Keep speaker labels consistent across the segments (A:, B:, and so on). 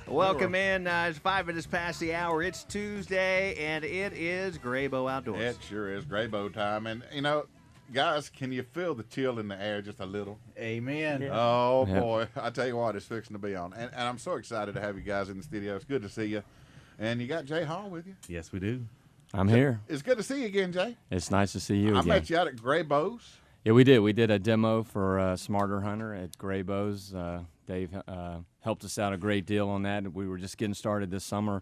A: Welcome in. It's 5 minutes past the hour. It's Tuesday, and it is Grabow Outdoors.
B: It sure is Grabow time. And, you know, guys, can you feel the chill in the air just a little?
C: Amen.
A: Yeah.
B: Oh, boy. I tell you what, it's fixing to be on. And I'm so excited to have you guys in the studio. It's good to see you. And you got Jay Hall with you.
C: Yes, we do.
D: I'm here.
B: It's good to see you again, Jay.
D: It's nice to see you
B: I
D: again.
B: met you out at Grabow's.
D: Yeah, we did. We did a demo for SmartHunter at Grabow's. Dave helped us out a great deal on that. We were just getting started this summer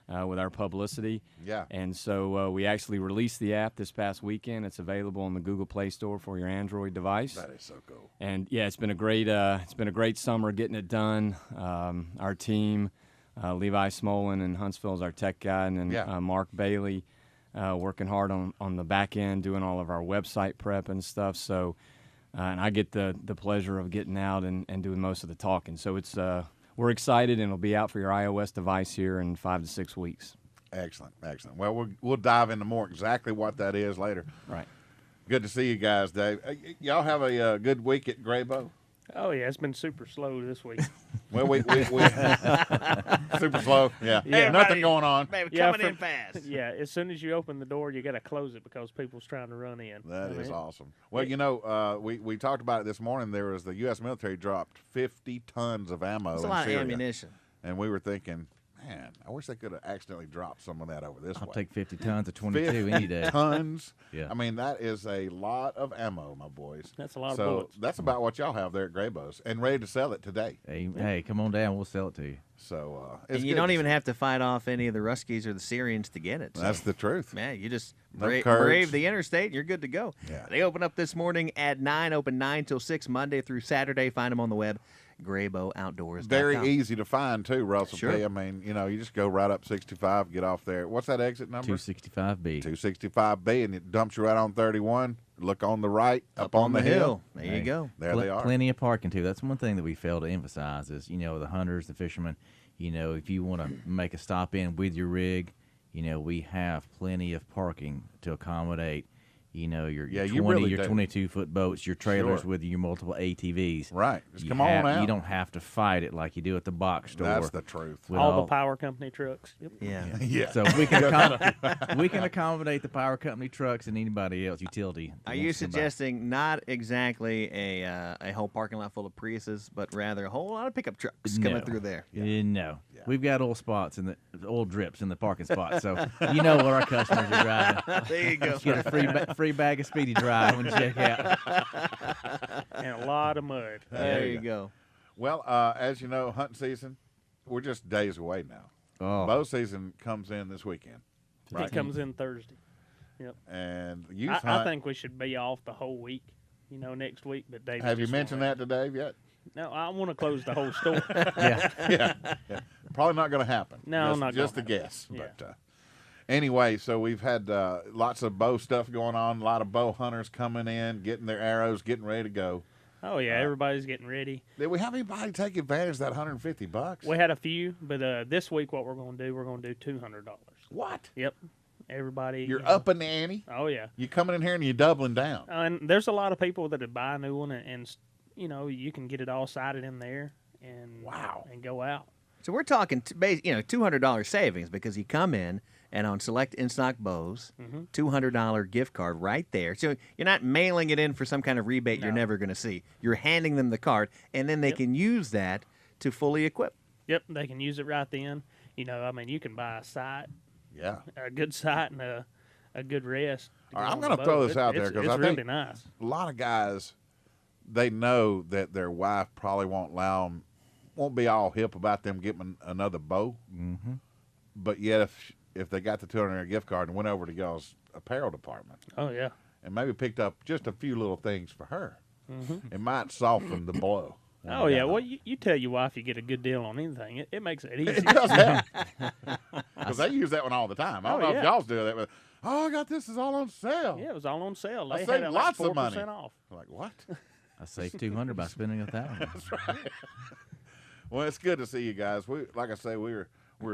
D: with our publicity.
B: Yeah.
D: And so we actually released the app this past weekend. It's available on the Google Play Store for your Android device.
B: That is so cool.
D: And yeah, it's been a great summer getting it done. Our team, Levi Smolin in Huntsville is our tech guy, and then Mark Bailey working hard on the back end, doing all of our website prep and stuff. So, and I get the pleasure of getting out and doing most of the talking. So it's we're excited, and it'll be out for your iOS device here in 5 to 6 weeks.
B: Excellent, excellent. Well, we'll dive into more exactly what that is later.
D: Right.
B: Good to see you guys, Dave. Y'all have a good week at Grabow?
E: Oh, yeah, it's been super slow this week.
B: Well, we super slow. Yeah. Nothing going on.
A: Baby, coming in fast.
E: Yeah, as soon as you open the door, you got to close it because people's trying to run in.
B: That is awesome. Well, you know, we talked about it this morning. There was the U.S. military dropped 50 tons of ammo
A: That's a
B: in
A: lot
B: Syria.
A: of ammunition.
B: And we were thinking, man, I wish they could have accidentally dropped some of that over this way.
C: I'll take 50 tons of 22 any day.
B: 50 tons.
C: Yeah.
B: I mean, that is a lot of ammo, my boys.
E: That's a lot of
B: so
E: bullets.
B: that's about what y'all have there at Graybow's and ready to sell it today.
C: Hey, come on down. We'll sell it to you.
B: So
A: And you don't even have to fight off any of the Ruskies or the Syrians to get it. So.
B: That's the truth.
A: Man, you just
B: No
A: brave the interstate, and you're good to go.
B: Yeah.
A: They open up this morning at 9, open 9 till 6, Monday through Saturday. Find them on the web, GrabowOutdoors.com.
B: Very easy to find, too, Russell.
A: Sure.
B: P. I mean, you know, you just go right up 65, get off there. What's that exit number?
C: 265B.
B: 265B, and it dumps you right on 31. Look on the right, up on the hill.
A: There you go.
B: There they are.
C: Plenty of parking, too. That's one thing that we fail to emphasize is, you know, the hunters, the fishermen, you know, if you want to make a stop in with your rig, you know, we have plenty of parking to accommodate, you know, your 22-foot boats, your trailers with your multiple ATVs.
B: Right. Just come on out.
C: You don't have to fight it like you do at the box store.
B: That's the truth.
E: All the power company trucks. Yep.
A: Yeah.
B: Yeah.
C: So we can accommodate the power company trucks and anybody else, utility.
A: Are you suggesting not exactly a whole parking lot full of Priuses, but rather a whole lot of pickup trucks coming through there?
C: No. Yeah. We've got oil spots in the oil drips in the parking spot, so you know what our customers are driving.
A: There you go.
C: Get a free bag of Speedy Dry when you check out.
E: And a lot of mud.
A: There you go.
B: Well, as you know, hunting season, we're just days away now.
C: Oh.
B: Bow season comes in this weekend.
E: It comes in Thursday. Yep.
B: And youth hunt.
E: I think we should be off the whole week, you know, next week. But Dave,
B: have you mentioned that to Dave yet?
E: No, I want to close the whole store.
B: Yeah. Probably not going to happen.
E: No,
B: just a guess. Yeah. But anyway, so we've had lots of bow stuff going on. A lot of bow hunters coming in, getting their arrows, getting ready to go.
E: Oh yeah, everybody's getting ready.
B: Did we have anybody take advantage of that $150?
E: We had a few, but this week what we're going to do, we're going to do $200.
B: What?
E: Yep. Everybody.
B: You're upping the ante?
E: Oh yeah.
B: You coming in here and you're doubling down.
E: And there's a lot of people that would buy a new one, and you know, you can get it all sighted in there and and go out.
A: So we're talking, $200 savings because you come in and on select in-stock bows, $200 gift card right there. So you're not mailing it in for some kind of rebate you're never going to see. You're handing them the card, and then they can use that to fully equip.
E: Yep, they can use it right then. You know, I mean, you can buy a sight, a good sight, and a good rest.
B: All right, I'm going to throw this out there because I think
E: really nice.
B: A lot of guys, they know that their wife probably won't be all hip about them getting another bow. Mm-hmm. But yet, if they got the $200 gift card and went over to y'all's apparel department, and maybe picked up just a few little things for her, it might soften the blow.
E: Oh yeah, well you tell your wife you get a good deal on anything, it makes it easy.
B: It does that because they use that one all the time. I don't know if y'all's do that, but I got this is all on sale.
E: Yeah, it was all on sale.
B: I
E: They
B: saved
E: had it
B: lots
E: like 4%
B: of money.
E: off.
B: I'm like what?
C: I saved $200 by spending $1,000.
B: That's right. Well, it's good to see you guys. Like I say, we're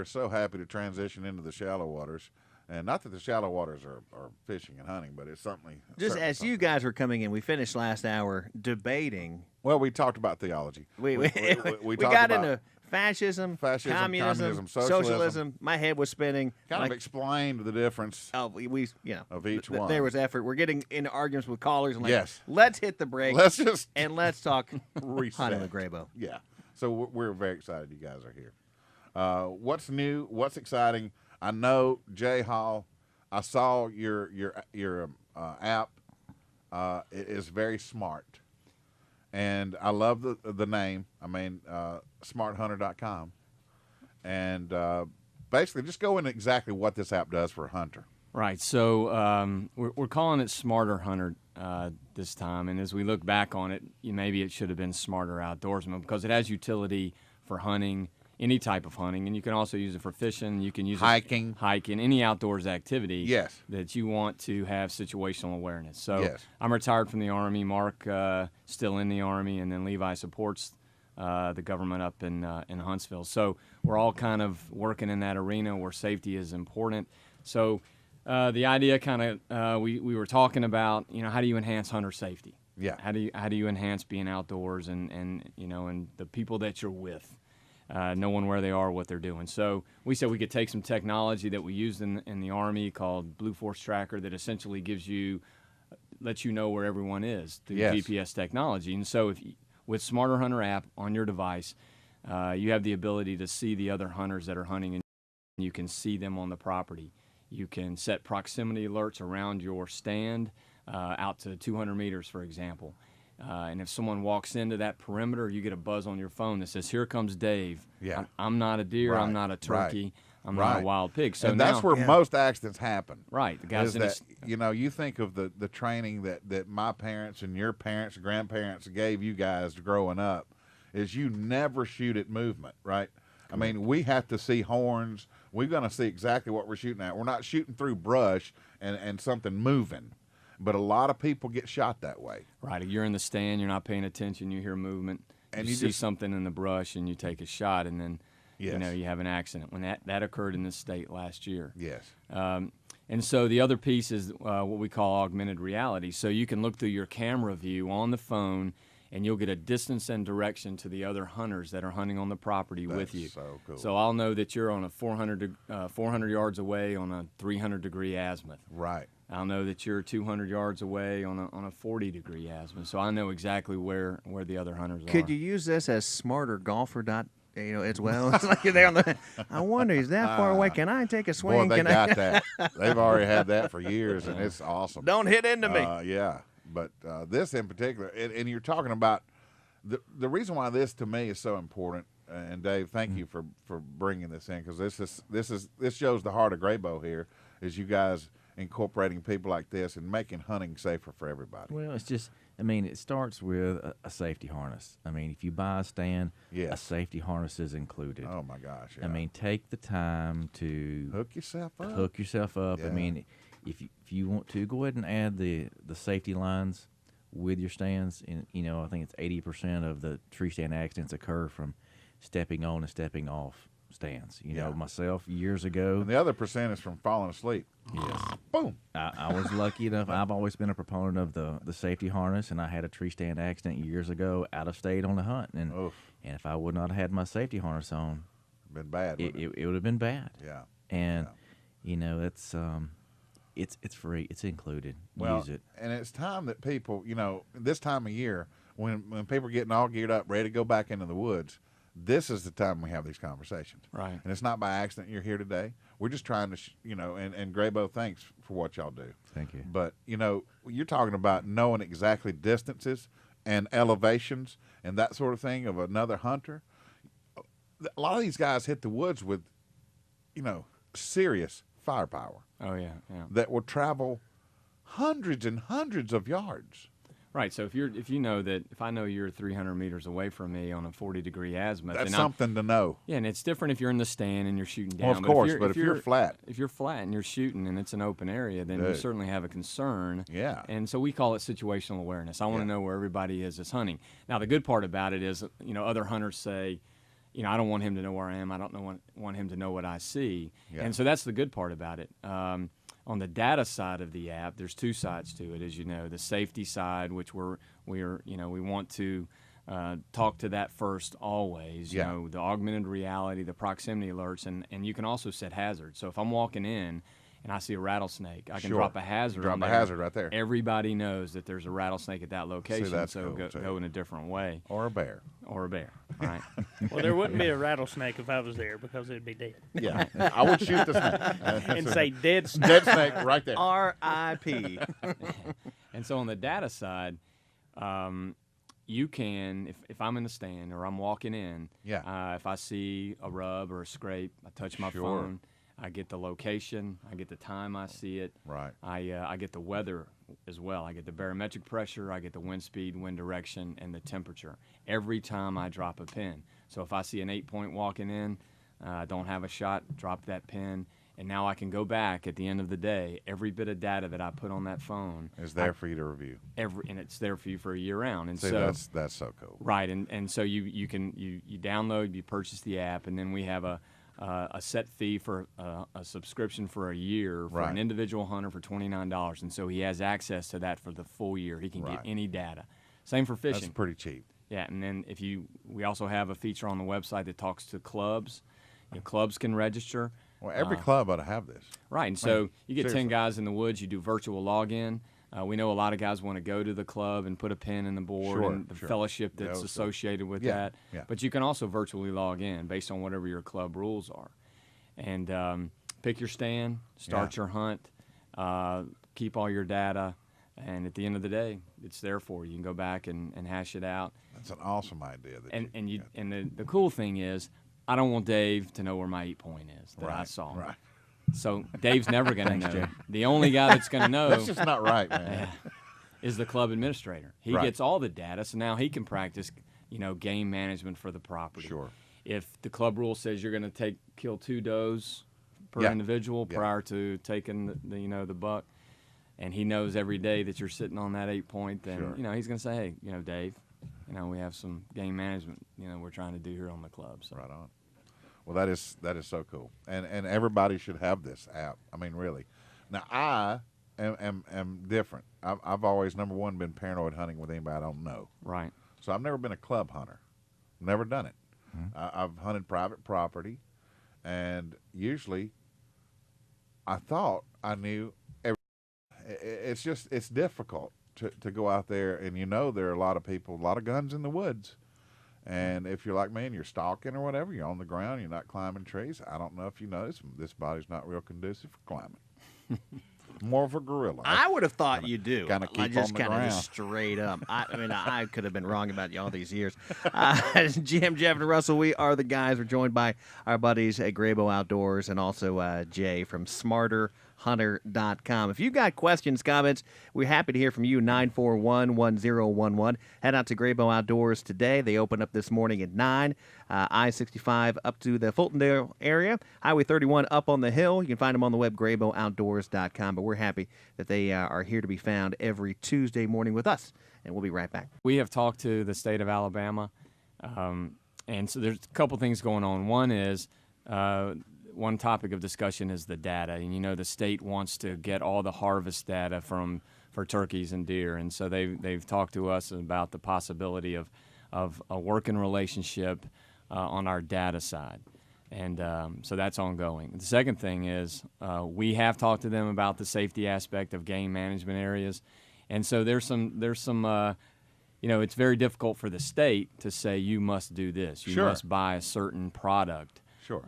B: so happy to transition into the shallow waters. And not that the shallow waters are fishing and hunting, but it's something.
A: Just as
B: something.
A: you guys were coming in, we finished last hour debating.
B: Well, we talked about theology.
A: We
B: talked
A: got
B: about,
A: into Fascism, communism, socialism. My head was spinning.
B: Kind of explained the difference.
A: Of each
B: one.
A: There was effort. We're getting into arguments with callers. And
B: yes.
A: Let's hit the break.
B: Let's
A: talk
B: reset.
A: hunting with Grabow.
B: Yeah. So we're very excited you guys are here. What's new? What's exciting? I know Jay Hall. I saw your app. It is very smart. And I love the name. I mean, SmartHunter.com. And basically, just go into exactly what this app does for a hunter.
D: Right. So we're calling it Smarter Hunter this time. And as we look back on it, maybe it should have been Smarter Outdoorsman because it has utility for hunting, any type of hunting. And you can also use it for fishing. You can use
B: hiking.
D: it hiking, any outdoors activity
B: yes.
D: that you want to have situational awareness. So
B: yes.
D: I'm retired from the Army. Mark still in the Army. And then Levi supports the government up in Huntsville. So we're all kind of working in that arena where safety is important. So the idea kind of we were talking about, how do you enhance hunter safety?
B: Yeah.
D: How do you enhance being outdoors and the people that you're with, knowing where they are, what they're doing. So we said we could take some technology that we used in the Army called Blue Force Tracker that essentially lets you know where everyone is through
B: yes.
D: GPS technology. And so with Smarter Hunter app on your device, you have the ability to see the other hunters that are hunting, and you can see them on the property. You can set proximity alerts around your stand out to 200 meters, for example. And if someone walks into that perimeter, you get a buzz on your phone that says, "Here comes Dave.
B: Yeah.
D: I'm not a deer.
B: Right.
D: I'm not a turkey.
B: Right.
D: I'm not a wild pig." So
B: and that's where most accidents happen.
D: Right. The guys
B: you think of the training that my parents and your parents and grandparents gave you guys growing up is you never shoot at movement, right? I mean, we have to see horns. We're going to see exactly what we're shooting at. We're not shooting through brush and something moving. But a lot of people get shot that way.
D: Right. You're in the stand. You're not paying attention. You hear movement.
B: And
D: you see something in the brush, and you take a shot, and then
B: yes.
D: You have an accident. When that occurred in this state last year.
B: Yes.
D: And so the other piece is what we call augmented reality. So you can look through your camera view on the phone, and you'll get a distance and direction to the other hunters that are hunting on the property with you.
B: So cool.
D: So I'll know that you're on a 400 yards away on a 300-degree azimuth.
B: Right.
D: I'll know that you're 200 yards away on a 40-degree azimuth. So I know exactly where the other hunters are.
A: Could you use this as smartergolfer as well? It's like you're there on the. I wonder, is that far away? Can I take a swing?
B: Boy, they got that. They've already had that for years, and it's awesome.
A: Don't hit into me.
B: Yeah. But this in particular, and you're talking about the reason why this to me is so important. And Dave, thank you for bringing this in because this shows the heart of Grabow here. Is you guys incorporating people like this and making hunting safer for everybody.
C: Well, it's just, it starts with a safety harness. If you buy a stand,
B: yes.
C: a safety harness is included.
B: Oh my gosh! Yeah.
C: Take the time to
B: hook yourself up.
C: Yeah. If you want to, go ahead and add the safety lines with your stands. And I think it's 80% of the tree stand accidents occur from stepping on and stepping off stands. Myself years ago.
B: And the other percent is from falling asleep.
C: Yes.
B: Boom.
C: I was lucky enough. I've always been a proponent of the safety harness, and I had a tree stand accident years ago out of state on a hunt. And if I would not have had my safety harness on,
B: been bad.
C: It would have been bad.
B: Yeah.
C: And that's it's free. It's included. Use it.
B: And it's time that people, this time of year when people are getting all geared up, ready to go back into the woods, this is the time we have these conversations.
D: Right.
B: And it's not by accident you're here today. We're just trying to, and Grabow, thanks for what y'all do.
C: Thank you.
B: But, you're talking about knowing exactly distances and elevations and that sort of thing of another hunter. A lot of these guys hit the woods with, serious firepower.
D: Oh, yeah.
B: That will travel hundreds and hundreds of yards.
D: Right. So if I know you're 300 meters away from me on a 40-degree azimuth,
B: that's something to know.
D: Yeah, and it's different if you're in the stand and you're shooting down.
B: Well, of course, but if you're flat.
D: If you're flat and you're shooting and it's an open area, then you certainly have a concern.
B: Yeah.
D: And so we call it situational awareness. I want to know where everybody is hunting. Now, the good part about it is, other hunters say, I don't want him to know where I am. I don't want him to know what I see. Yeah. And so that's the good part about it. On the data side of the app, there's two sides to it, as you know. The safety side, which we want to talk to that first always. You know, the augmented reality, the proximity alerts, and you can also set hazards. So if I'm walking in and I see a rattlesnake, I can drop a hazard.
B: Drop a hazard right there.
D: Everybody knows that there's a rattlesnake at that location, so
B: cool
D: go in a different way.
B: Or a bear.
D: Or a bear, right?
E: Well, there wouldn't be a rattlesnake if I was there because it'd be dead.
B: Yeah, I would shoot the snake.
E: And say dead snake.
B: Dead snake right there.
A: R.I.P.
D: And so on the data side, you can, if I'm in the stand or I'm walking in, if I see a rub or a scrape, I touch my phone, I get the location, I get the time I see it.
B: Right.
D: I get the weather as well. I get the barometric pressure, I get the wind speed, wind direction, and the temperature every time I drop a pin. So if I see an 8-point walking in, don't have a shot, drop that pin, and now I can go back at the end of the day. Every bit of data that I put on that phone
B: is there for you to review.
D: And it's there for you for a year round. And
B: see,
D: so
B: that's so cool.
D: Right, and so you download, you purchase the app, and then we have a set fee for a subscription for a year for an individual hunter for $29, and so he has access to that for the full year. He can get any data. Same for fishing.
B: That's pretty cheap.
D: Yeah, and then we also have a feature on the website that talks to clubs. Clubs can register.
B: Well, every club ought to have this.
D: Right, and so you get 10 guys in the woods. You do virtual login. We know a lot of guys want to go to the club and put a pin in the board and the fellowship that's associated with that. Yeah. But you can also virtually log in based on whatever your club rules are. And pick your stand, start your hunt, keep all your data, and at the end of the day, it's there for you. You can go back and hash it out.
B: That's an awesome idea.
D: And the cool thing is, I don't want Dave to know where my 8-point is that I saw.
B: Right.
D: So Dave's never going to know.
C: Jim.
D: The only guy that's going to know
B: that's just not right, man.
D: Is the club administrator. He gets all the data, so now he can practice, game management for the property.
B: Sure.
D: If the club rule says you're going to kill 2 does per individual prior to taking the buck, and he knows every day that you're sitting on that 8-point, then he's going to say, hey, Dave, we have some game management we're trying to do here on the club. So.
B: Right on. Well, that is so cool, and everybody should have this app. I mean, really. Now, I am different. I've always, number one, been paranoid hunting with anybody I don't know.
D: Right.
B: So I've never been a club hunter. Never done it. I've hunted private property, and usually I thought I knew everything. It's difficult to go out there, and there are a lot of people, a lot of guns in the woods. And if you're like me and you're stalking or whatever, you're on the ground, you're not climbing trees. I don't know if you notice, this body's not real conducive for climbing. More of a gorilla.
A: I would have thought you do.
B: Kind of keep
A: just
B: on the ground.
A: Just straight up. I mean, I could have been wrong about you all these years. Jim, Jeff, and Russell, we are the guys. We're joined by our buddies at Grabow Outdoors and also Jay from SmartHunter.com. If you've got questions, comments, we're happy to hear from you. 941-1011. Head out to Grabow Outdoors today. They open up this morning at 9. I-65 up to the Fultondale area. Highway 31 up on the hill. You can find them on the web, GrabowOutdoors.com. But we're happy that they are here to be found every Tuesday morning with us. And we'll be right back.
D: We have talked to the state of Alabama. And so there's a couple things going on. One is one topic of discussion is the data. And the state wants to get all the harvest data for turkeys and deer. And so they've talked to us about the possibility of a working relationship on our data side. And so that's ongoing. The second thing is we have talked to them about the safety aspect of game management areas. And so there's some it's very difficult for the state to say you must do this. You must buy a certain product.
B: Sure.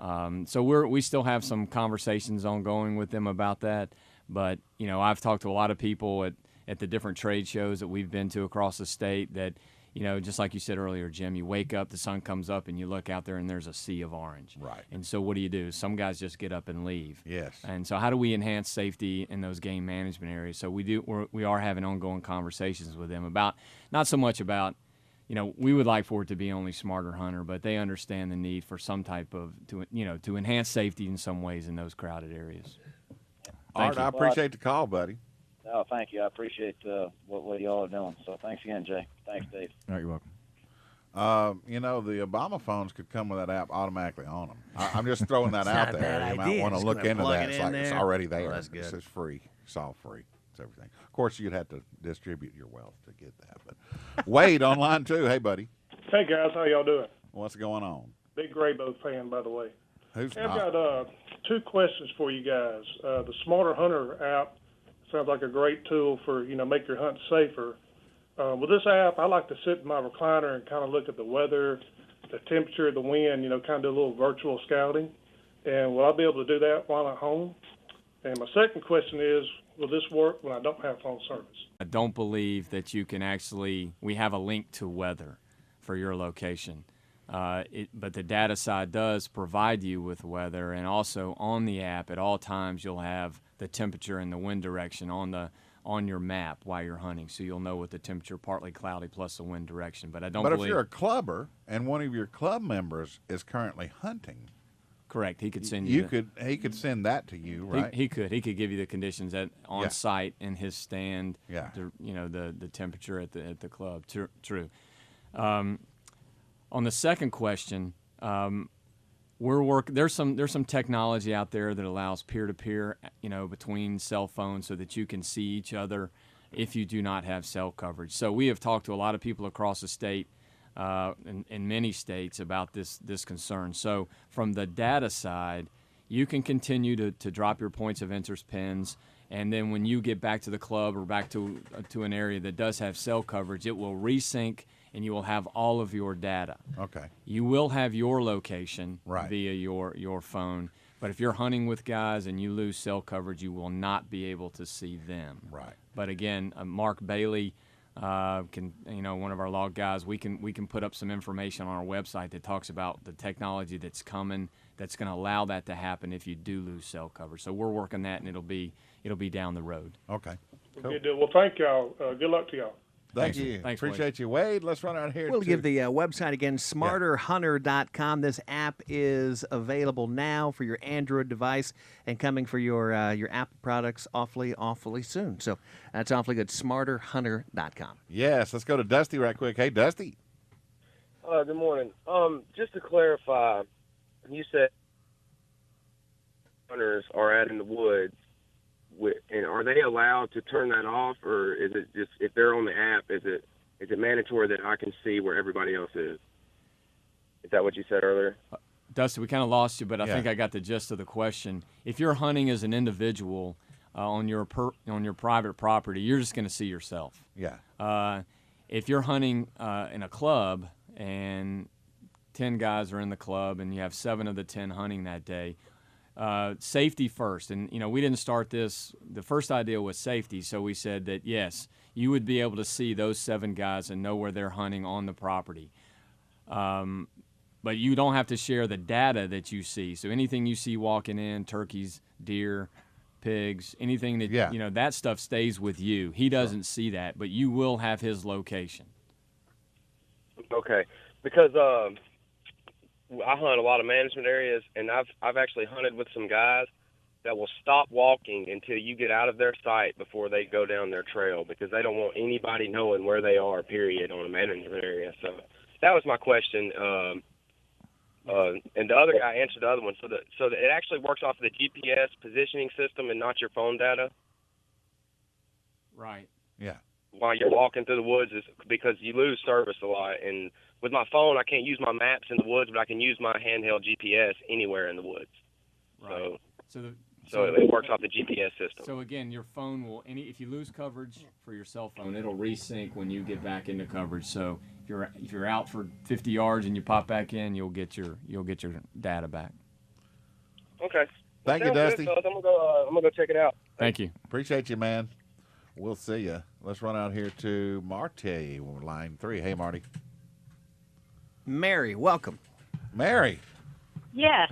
D: So we still have some conversations ongoing with them about that. But, I've talked to a lot of people at the different trade shows that we've been to across the state that, just like you said earlier, Jim, you wake up, the sun comes up, and you look out there, and there's a sea of orange.
B: Right.
D: And so what do? Some guys just get up and leave.
B: Yes.
D: And so how do we enhance safety in those game management areas? So we are having ongoing conversations with them about, not so much about, we would like for it to be only Smarter Hunter, but they understand the need for some type of, to enhance safety in some ways in those crowded areas.
B: Art, I appreciate the call, buddy.
F: Oh, thank you. I appreciate what y'all are doing. So thanks again, Jay. Thanks, Dave.
C: All right, you're welcome.
B: The Obama phones could come with that app automatically on them. I'm just throwing that out there. You might want to look into that. It's already there.
A: Oh, that's good.
B: It's free. It's all free. It's everything. Of course, you'd have to distribute your wealth to get that. But Wade on line 2. Hey, buddy.
G: Hey, guys. How y'all doing?
B: What's going on?
G: Big Grabow fan, by the way.
B: Who's
G: I've
B: not?
G: got 2 questions for you guys. The SmartHunter app sounds like a great tool for, make your hunt safer. With this app, I like to sit in my recliner and kind of look at the weather, the temperature, the wind, kind of do a little virtual scouting. And will I be able to do that while I'm home? And my second question is, will this work when I don't have phone service?
D: I don't believe that you can we have a link to weather for your location. But the data side does provide you with weather, and also on the app at all times you'll have the temperature and the wind direction on your map while you're hunting, so you'll know what the temperature, partly cloudy plus the wind direction. But
B: if you're a clubber and one of your club members is currently hunting,
D: correct, he could send you.
B: He could send that to you, right?
D: He could give you the conditions on site in his stand.
B: Yeah.
D: The temperature at the club. True. On the second question, there's some technology out there that allows peer-to-peer, between cell phones, so that you can see each other if you do not have cell coverage. So we have talked to a lot of people across the state, in many states, about this concern. So from the data side, you can continue to drop your points of interest pins, and then when you get back to the club or back to an area that does have cell coverage, it will resync, and you will have all of your data.
B: Okay.
D: You will have your location
B: right.
D: via your phone, but if you're hunting with guys and you lose cell coverage, you will not be able to see them.
B: Right.
D: But again, Mark Bailey, one of our log guys, we can put up some information on our website that talks about the technology that's coming, that's going to allow that to happen if you do lose cell coverage. So we're working that, and it'll be down the road.
B: Okay. Cool.
G: Good deal. Well, thank y'all. Good luck to y'all.
B: Thank you.
D: Thanks,
B: Appreciate you, Wade. Let's run out here.
A: We'll give the website again, smarterhunter.com. This app is available now for your Android device and coming for your Apple products awfully soon. So that's awfully good, smarterhunter.com.
B: Yes, let's go to Dusty right quick. Hey, Dusty.
H: Good morning. Just to clarify, you said hunters are out in the woods. And are they allowed to turn that off, or is it just, if they're on the app, is it mandatory that I can see where everybody else is? Is that what you said earlier?
D: Dusty, we kind of lost you, but I think I got the gist of the question. If you're hunting as an individual on your private property, you're just going to see yourself.
B: Yeah.
D: If you're hunting in a club and 10 guys are in the club and you have 7 of the 10 hunting that day, safety first. And, we didn't start this. The first idea was safety. So we said that, yes, you would be able to see those 7 guys and know where they're hunting on the property. But you don't have to share the data that you see. So anything you see walking in, turkeys, deer, pigs, anything that, that stuff stays with you. He doesn't see that, but you will have his location.
H: Okay. Because, I hunt a lot of management areas, and I've actually hunted with some guys that will stop walking until you get out of their sight before they go down their trail, because they don't want anybody knowing where they are, period, on a management area. So that was my question. And the other guy answered the other one. So that it actually works off of the GPS positioning system and not your phone data?
D: Right.
B: Yeah.
H: While you're walking through the woods, is because you lose service a lot. And with my phone, I can't use my maps in the woods, but I can use my handheld GPS anywhere in the woods.
D: Right.
H: So it works off the GPS system.
D: So again, your phone will if you lose coverage for your cell phone, it'll resync when you get back into coverage. So if you're out for 50 yards and you pop back in, you'll get your data back.
H: Okay.
B: Thank you, Dusty.
H: Good, I'm gonna go check it out.
D: Thank you.
B: Appreciate you, man. We'll see you. Let's run out here to Marty, line 3. Hey, Marty.
A: Mary, welcome.
B: Mary.
I: Yes.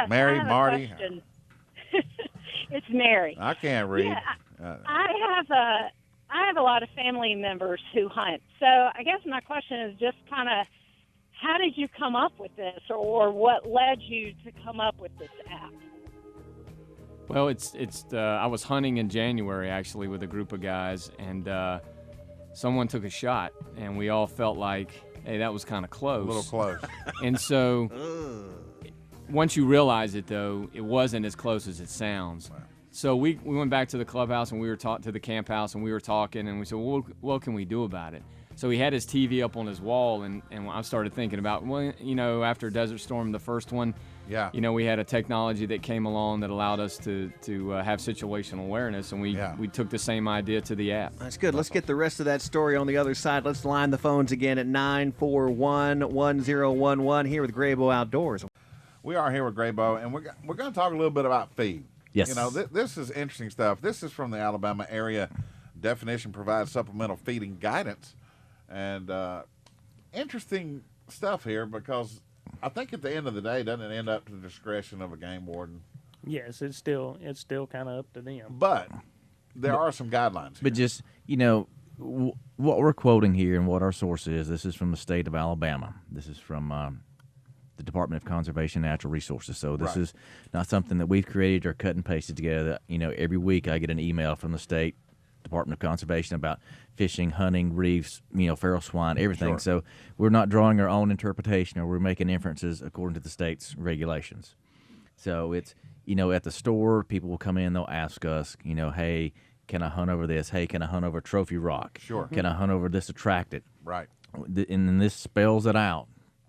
B: Mary, Marty.
I: It's Mary.
B: I can't read.
I: Yeah, I have a lot of family members who hunt. So I guess my question is just kind of, how did you come up with this, or what led you to come up with this app?
D: Well, I was hunting in January actually with a group of guys, and someone took a shot, and we all felt like, hey, that was kind of close.
B: A little close.
D: And so once you realize it, though, it wasn't as close as it sounds. Wow. So we went back to the clubhouse, and we were to the camp house, and we were talking, and we said, well, what can we do about it? So he had his TV up on his wall, and I started thinking about, well, you know, after Desert Storm, the first one, you know, we had a technology that came along that allowed us to have situational awareness, and we took the same idea to the app.
A: That's good. Let's get the rest of that story on the other side. Let's line the phones again at 941-1011 here with Grabow Outdoors.
B: We are here with Grabow, and we're going to talk a little bit about feed.
C: Yes.
B: You know, this is interesting stuff. This is from the Alabama Area Definition Provides Supplemental Feeding Guidance. And interesting stuff here, because I think at the end of the day, doesn't it end up to the discretion of a game warden?
E: Yes, it's still kind of up to them.
B: But there are some guidelines here.
C: But just, you know, what we're quoting here and what our source is, this is from the state of Alabama. This is from the Department of Conservation and Natural Resources. So this is not something that we've created or cut and pasted together. You know, every week I get an email from the state Department of Conservation about fishing, hunting, reefs, you know, feral swine, everything. So we're not drawing our own interpretation, or we're making inferences according to the state's regulations. So it's, you know, at the store, people will come in, they'll ask us, you know, hey, can I hunt over this? Hey, can I hunt over Trophy Rock?
B: Sure.
C: Can I hunt over this attracted?
B: Right.
C: And then this spells it out,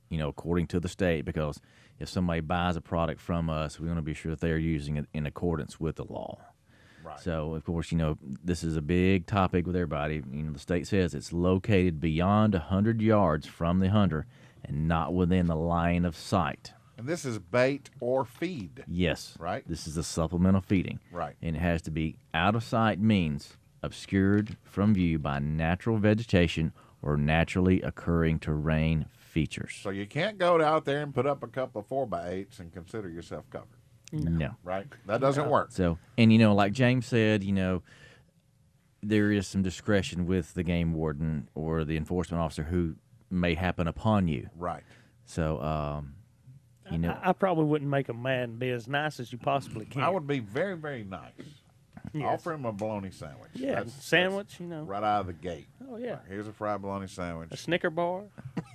C: you know, according to the state, because if somebody buys a product from us, we want to be sure that they are using it in accordance with the law.
B: Right.
C: So, of course, you know, this is a big topic with everybody. You know, the state says it's located beyond 100 yards from the hunter and not within the line of sight.
B: And this is bait or feed.
C: Yes.
B: Right.
C: This is a supplemental feeding.
B: Right.
C: And it has to be out of sight, means obscured from view by natural vegetation or naturally occurring terrain features.
B: So you can't go out there and put up a couple of 4x8s and consider yourself covered.
C: No.
B: Right? That doesn't work.
C: So, and, you know, like James said, you know, there is some discretion with the game warden or the enforcement officer who may happen upon you.
B: Right.
C: So, you know.
E: I probably wouldn't make them mad and be as nice as you possibly can.
B: I would be very, very nice.
E: Yes.
B: Offer him a bologna sandwich.
E: Yeah, sandwich, you know.
B: Right out of the gate.
E: Oh, yeah.
B: Here's a fried bologna sandwich.
E: A Snicker bar.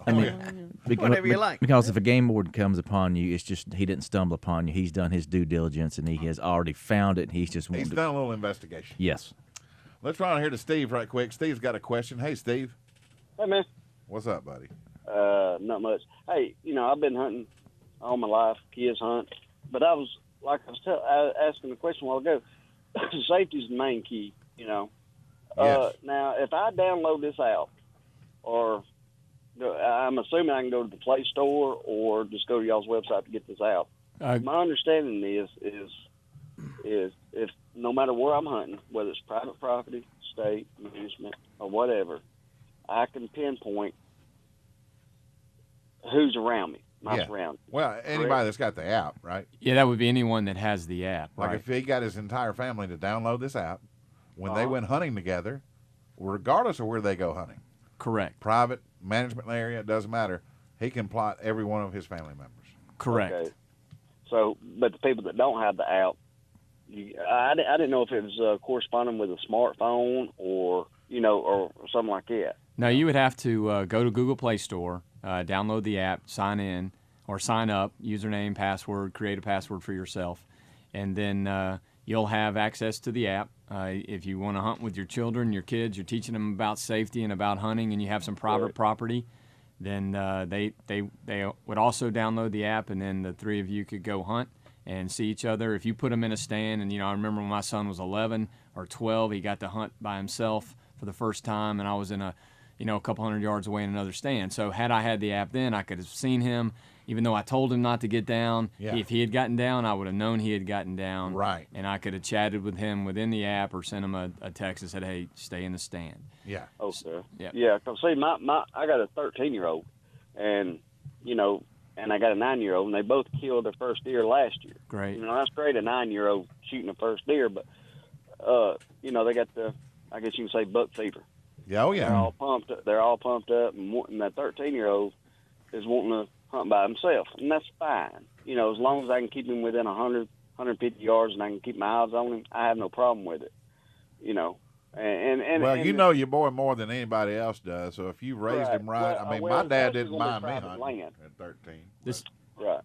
C: I mean,
A: whatever you like.
C: Because if a game warden comes upon you, it's just he didn't stumble upon you. He's done his due diligence, and he has already found it, and he's just
B: He's done a little investigation.
C: Yes.
B: Let's run on here to Steve right quick. Steve's got a question. Hey, Steve.
J: Hey, man.
B: What's up, buddy?
J: Not much. Hey, you know, I've been hunting all my life. Kids hunt. But I was asking the question a while ago. Safety's the main key, you know.
B: Yes.
J: Now, if I download this app, or I'm assuming I can go to the Play Store or just go to y'all's website to get this app. My understanding is if no matter where I'm hunting, whether it's private property, state, management, or whatever, I can pinpoint who's around me. Surroundings.
B: Well, anybody that's got the app, right?
D: Yeah, that would be anyone that has the app.
B: Like if he got his entire family to download this app, when they went hunting together, regardless of where they go hunting.
D: Correct.
B: Private, management area, it doesn't matter. He can plot every one of his family members.
D: Correct.
J: Okay. So, but the people that don't have the app, I didn't know if it was corresponding with a smartphone or, you know, or something like that.
D: No, you would have to go to Google Play Store, download the app, sign in, or sign up, username, password, create a password for yourself, and then you'll have access to the app. If you want to hunt with your children, your kids, you're teaching them about safety and about hunting, and you have some private property, then they would also download the app, and then the three of you could go hunt and see each other. If you put them in a stand, and, you know, I remember when my son was 11 or 12, he got to hunt by himself for the first time, and I was in a couple hundred yards away in another stand. So had I had the app then, I could have seen him, even though I told him not to get down.
B: Yeah.
D: If he had gotten down, I would have known he had gotten down.
B: Right.
D: And I could have chatted with him within the app or sent him a text that said, hey, stay in the stand.
B: Yeah.
J: Okay.
D: Yeah.
J: Yeah, because, see, I got a 13-year-old, and, you know, and I got a 9-year-old, and they both killed their first deer last year.
D: Great.
J: You know, that's great, a 9-year-old shooting the first deer, but, you know, they got the, I guess you can say, buck fever.
B: Yeah, oh, yeah.
J: They're all pumped up, and that 13-year-old is wanting to hunt by himself, and that's fine. You know, as long as I can keep him within 100, 150 yards, and I can keep my eyes on him, I have no problem with it. You know,
B: well, you know your boy more than anybody else does. So if you raised him right, I mean, my dad didn't mind me hunting at 13.
J: Right.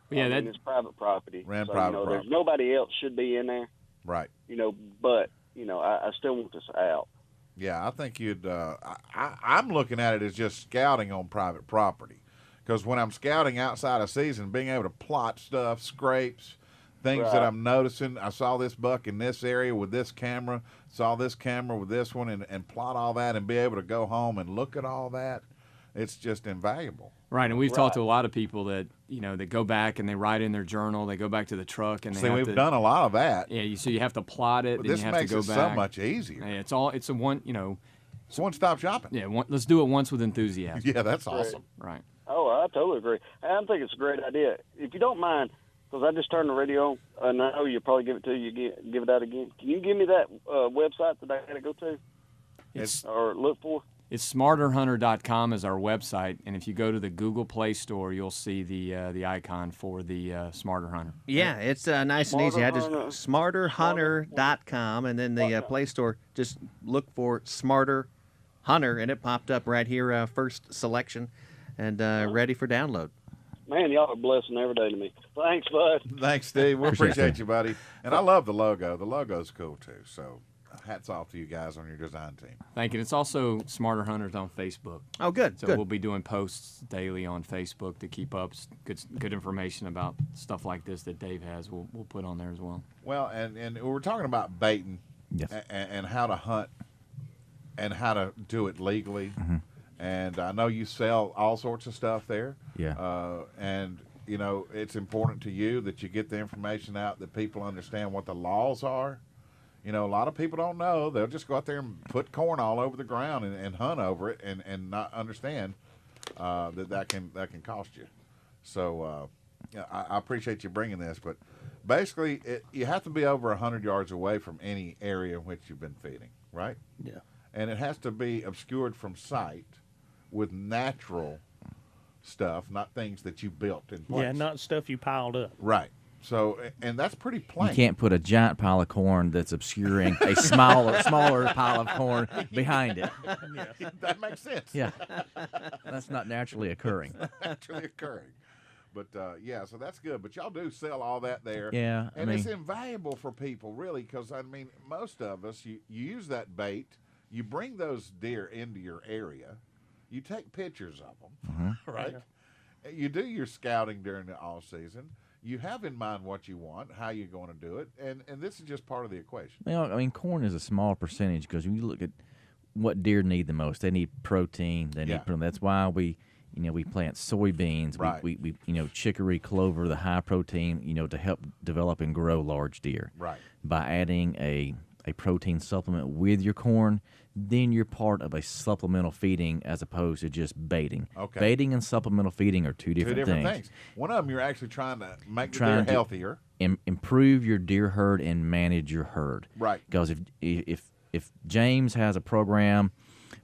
D: Yeah,
J: it's private property.
B: Ran
J: so,
B: private
J: you know,
B: property.
J: there's nobody else should be in there.
B: Right.
J: You know, but you know, I still want this out.
B: Yeah, I think you'd. I'm looking at it as just scouting on private property, because when I'm scouting outside of season, being able to plot stuff, scrapes, things that I'm noticing. I saw this buck in this area with this camera, saw this camera with this one, and plot all that, and be able to go home and look at all that. It's just invaluable.
D: Right, and we've talked to a lot of people that that go back and they write in their journal. They go back to the truck and
B: we've done a lot of that.
D: Yeah, so you have to plot it.
B: But
D: and
B: this
D: you have
B: makes
D: to go
B: it
D: back.
B: so much easier.
D: Yeah, it's a one.
B: It's one-stop shopping.
D: Yeah, let's do it once with enthusiasm.
B: Yeah, that's awesome.
D: Right.
J: Oh, I totally agree. I think it's a great idea. If you don't mind, because I just turned the radio on, and I know you'll probably give it to you, give it out again. Can you give me that website that I got to go to or look for?
D: It's SmarterHunter.com is our website, and if you go to the Google Play Store, you'll see the icon for the Smarter Hunter.
A: Yeah, it's nice and easy. I just SmarterHunter.com, and then the Play Store, just look for Smarter Hunter, and it popped up right here, first selection, and ready for download.
J: Man, y'all are a blessing every day to me. Thanks, bud.
B: Thanks, Steve. We appreciate you, buddy. And I love the logo. The logo's cool, too, so hats off to you guys on your design team.
D: Thank you. It's also Smarter Hunters on Facebook.
A: Oh, good.
D: So we'll be doing posts daily on Facebook to keep up good information about stuff like this that Dave has. We'll put on there as well.
B: Well, and we're talking about baiting and how to hunt and how to do it legally. Mm-hmm. And I know you sell all sorts of stuff there.
C: Yeah.
B: And, it's important to you that you get the information out, that people understand what the laws are. A lot of people don't know. They'll just go out there and put corn all over the ground and hunt over it and not understand that can cost you. So I appreciate you bringing this. But basically, you have to be over 100 yards away from any area in which you've been feeding, right?
E: Yeah.
B: And it has to be obscured from sight with natural stuff, not things that you built in place.
E: Yeah, not stuff you piled up.
B: Right. So, and that's pretty plain.
C: You can't put a giant pile of corn that's obscuring a smaller pile of corn behind it.
B: Yeah. That makes sense.
C: Yeah. That's not naturally occurring.
B: Naturally occurring. But, so that's good. But y'all do sell all that there.
C: Yeah.
B: And it's invaluable for people, really, because, most of us, you use that bait, you bring those deer into your area, you take pictures of them, right? Yeah. You do your scouting during the off season. You have in mind what you want, how you're going to do it, and this is just part of the equation.
C: Corn is a small percentage because when you look at what deer need the most, they need protein. They need protein. That's why we plant soybeans.
B: Right.
C: We chicory, clover, the high protein, to help develop and grow large deer.
B: Right.
C: By adding a protein supplement with your corn, then you're part of a supplemental feeding as opposed to just baiting.
B: Okay.
C: Baiting and supplemental feeding are two different things.
B: One of them, you're actually trying to make the deer healthier.
C: Improve your deer herd and manage your herd.
B: Right.
C: Because if James has a program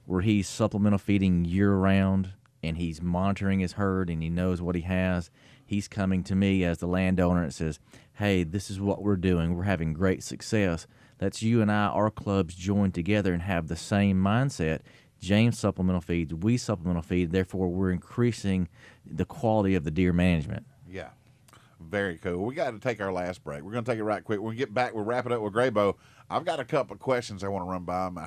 C: where he's supplemental feeding year-round and he's monitoring his herd and he knows what he has, he's coming to me as the landowner and says, hey, this is what we're doing. We're having great success. Let's you and our clubs join together and have the same mindset. James supplemental feeds, we supplemental feed, therefore we're increasing the quality of the deer management.
B: Yeah, very cool. We got to take our last break. We're going to take it right quick. When we get back, we'll wrap it up with Grabow. I've got a couple of questions I want to run by him.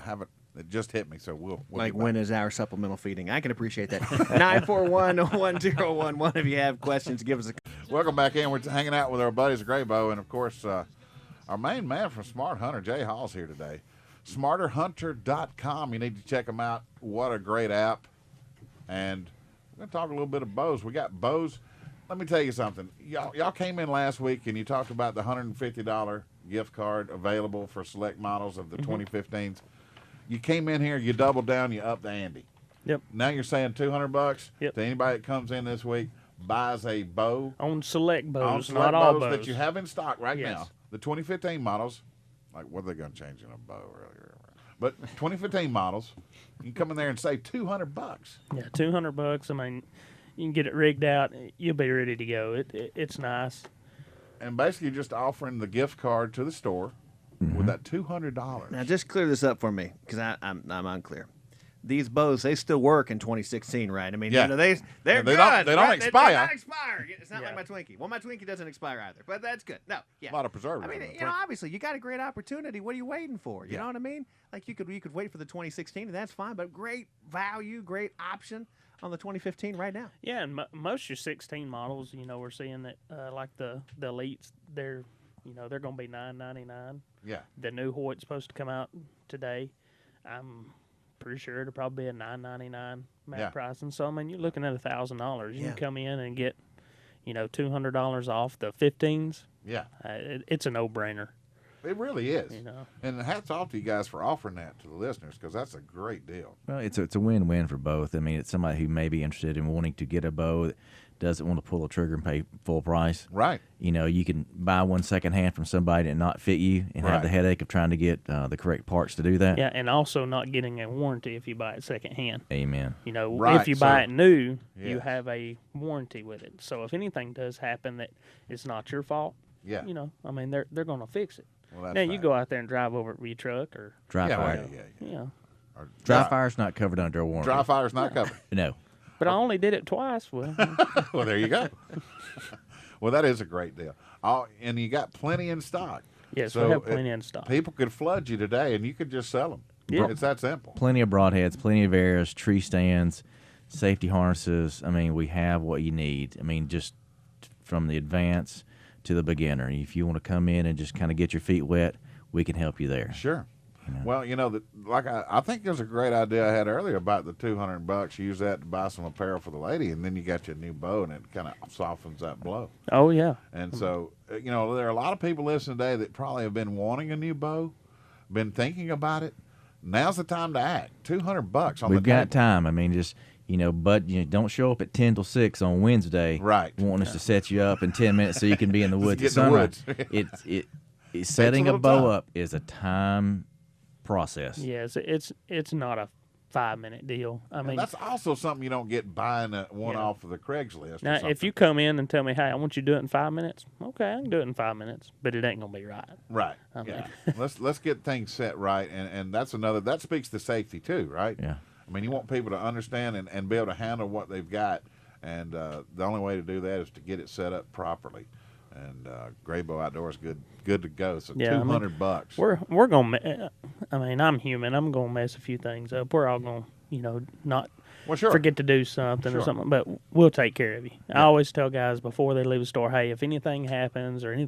B: It just hit me, so we'll
A: like when is our supplemental feeding? I can appreciate that. 941-1011. If you have questions, give us a call.
B: Welcome back in. We're hanging out with our buddies Grabow, and of course, our main man from Smart Hunter, Jay Hall's here today. SmarterHunter.com. You need to check them out. What a great app. And we're going to talk a little bit of bows. We got bows. Let me tell you something. Y'all came in last week and you talked about the $150 gift card available for select models of the 2015s. You came in here, you doubled down, you upped the ante.
E: Yep.
B: Now you're saying $200
E: yep.
B: to anybody that comes in this week, buys a bow.
E: On select bows,
B: on select
E: not all
B: bows
E: bows.
B: that you have in stock right
E: yes.
B: now. The 2015 models, like what are they going to change in a bow earlier? But 2015 models, you can come in there and save $200.
E: Yeah, $200. You can get it rigged out. You'll be ready to go. It's nice.
B: And basically, you're just offering the gift card to the store with that $200.
A: Now, just clear this up for me because I'm unclear. these bows, they still work in 2016, right? I mean,
B: Yeah.
A: they're good.
B: They don't
A: right?
B: expire.
A: They don't expire. It's not like my Twinkie. Well, my Twinkie doesn't expire either, but that's good. No, yeah.
B: A lot of preservatives.
A: I mean, obviously, you got a great opportunity. What are you waiting for? You know what I mean? Like you could wait for the 2016, and that's fine. But great value, great option on the 2015 right now.
E: Yeah, and most of your 16 models, we're seeing that like the elites, they're going to be $999.
B: Yeah.
E: The new Hoyt's supposed to come out today. I'm pretty sure it'll probably be a $999 pricing. So I mean, you're looking at $1,000. You can come in and get, $200 off the 15s.
B: Yeah.
E: It's a no-brainer.
B: It really is. And hats off to you guys for offering that to the listeners, because that's a great deal.
C: Well, it's a win-win for both. I mean, it's somebody who may be interested in wanting to get a bow that doesn't want to pull the trigger and pay full price.
B: Right.
C: You can buy one secondhand from somebody and not fit you and have the headache of trying to get the correct parts to do that.
E: Yeah, and also not getting a warranty if you buy it secondhand.
C: Amen.
E: If you buy it new, you have a warranty with it. So if anything does happen that it's not your fault, I mean, they're going to fix it.
B: Well,
E: now you go out there and drive over it with your truck or
C: dry fire.
B: Dry
C: fire's not covered under a warranty.
B: Dry fire's not covered.
C: No.
E: But I only did it twice. Well,
B: well, there you go. Well, that is a great deal. And you got plenty in stock.
E: Yes, we have plenty in stock.
B: People could flood you today, and you could just sell them.
E: Yeah.
B: It's that simple.
C: Plenty of broadheads, plenty of arrows, tree stands, safety harnesses. I mean, we have what you need. I mean, just from the advanced to the beginner. If you want to come in and just kind of get your feet wet, we can help you there.
B: Sure. Well, I think there's a great idea I had earlier about the $200. You use that to buy some apparel for the lady, and then you got your new bow, and it kind of softens that blow.
E: Oh, yeah.
B: And so, there are a lot of people listening today that probably have been wanting a new bow, been thinking about it. Now's the time to act. $200 on
C: We've got time. I mean, just but don't show up at 10 till 6 on Wednesday.
B: Right.
C: Wanting us to set you up in 10 minutes so you can be in the woods at sunrise. It's setting a bow up is a time process.
E: Yes, it's not a 5-minute deal. I mean,
B: that's also something you don't get buying one off of the Craigslist.
E: Now, if you come in and tell me, "Hey, I want you to do it in 5 minutes," okay, I can do it in 5 minutes, but it ain't gonna be right.
B: Right. Let's get things set right, and that speaks to safety too, right?
C: Yeah.
B: I mean, you want people to understand and be able to handle what they've got, and the only way to do that is to get it set up properly. And Grabow Outdoors good to go. So $200.
E: We're gonna. I mean, I'm human. I'm gonna mess a few things up. We're all gonna, not forget to do something or something. But we'll take care of you. Yeah. I always tell guys before they leave the store, hey, if anything happens or you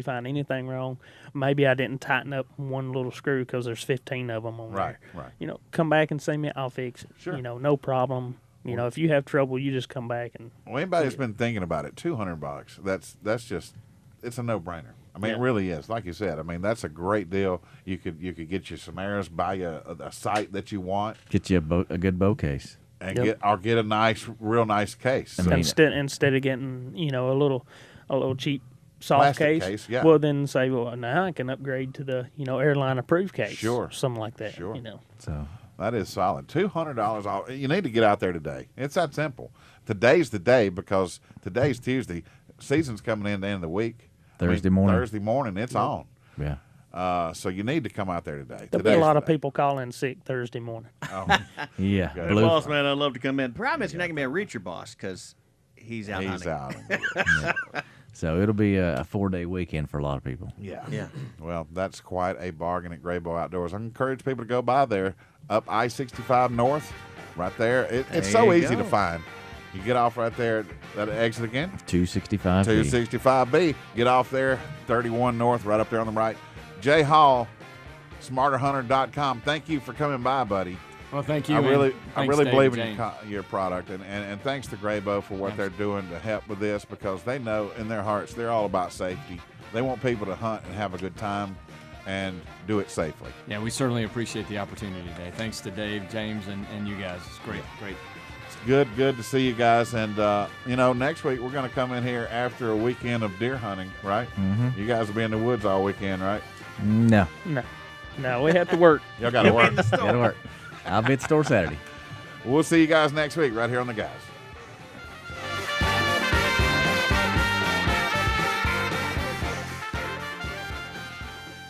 E: find anything wrong, maybe I didn't tighten up one little screw because there's 15 of them on there.
B: Right.
E: Come back and see me. I'll fix it.
B: Sure.
E: No problem. If you have trouble, you just come back and.
B: Well, anybody that's been thinking about it, $200. That's just, it's a no-brainer. I mean, it really is. Like you said, I mean, that's a great deal. You could get you some arrows, buy you a sight that you want,
C: get you a good bow case,
B: and get a real nice case.
E: I mean, instead of getting a little cheap soft case, well, then say, well, now I can upgrade to the airline approved case, something like that.
B: Sure.
C: So.
B: That is solid. $200. You need to get out there today. It's that simple. Today's the day because today's Tuesday. Season's coming in the end of the week.
C: Thursday
B: morning, it's on.
C: Yeah.
B: So you need to come out there today.
E: There'll be a lot of people calling sick Thursday morning.
B: Oh.
C: Yeah.
A: The boss man, I'd love to come in. Problem is, you're not going to be able to reach your boss because he's out hunting.
C: So it'll be a 4-day weekend for a lot of people.
B: Yeah. Well, that's quite a bargain at Grabow Outdoors. I encourage people to go by there up I-65 North, right there. It's so easy to find. You get off right there. That exit again?
C: 265B.
B: 265B. Get off there, 31 North, right up there on the right. Jay Hall, SmarterHunter.com. Thank you for coming by, buddy.
D: Well, thank you.
B: I really believe in your product, and thanks to Grabow for what they're doing to help with this, because they know in their hearts they're all about safety. They want people to hunt and have a good time and do it safely.
D: Yeah, we certainly appreciate the opportunity today. Thanks to Dave, James, and you guys. It's great.
B: It's good to see you guys. And, next week we're going to come in here after a weekend of deer hunting, right?
C: Mm-hmm.
B: You guys will be in the woods all weekend, right?
C: No,
E: we have to work.
B: Y'all got to work.
C: Got to work. I'll be at the store Saturday.
B: We'll see you guys next week right here on The Guys.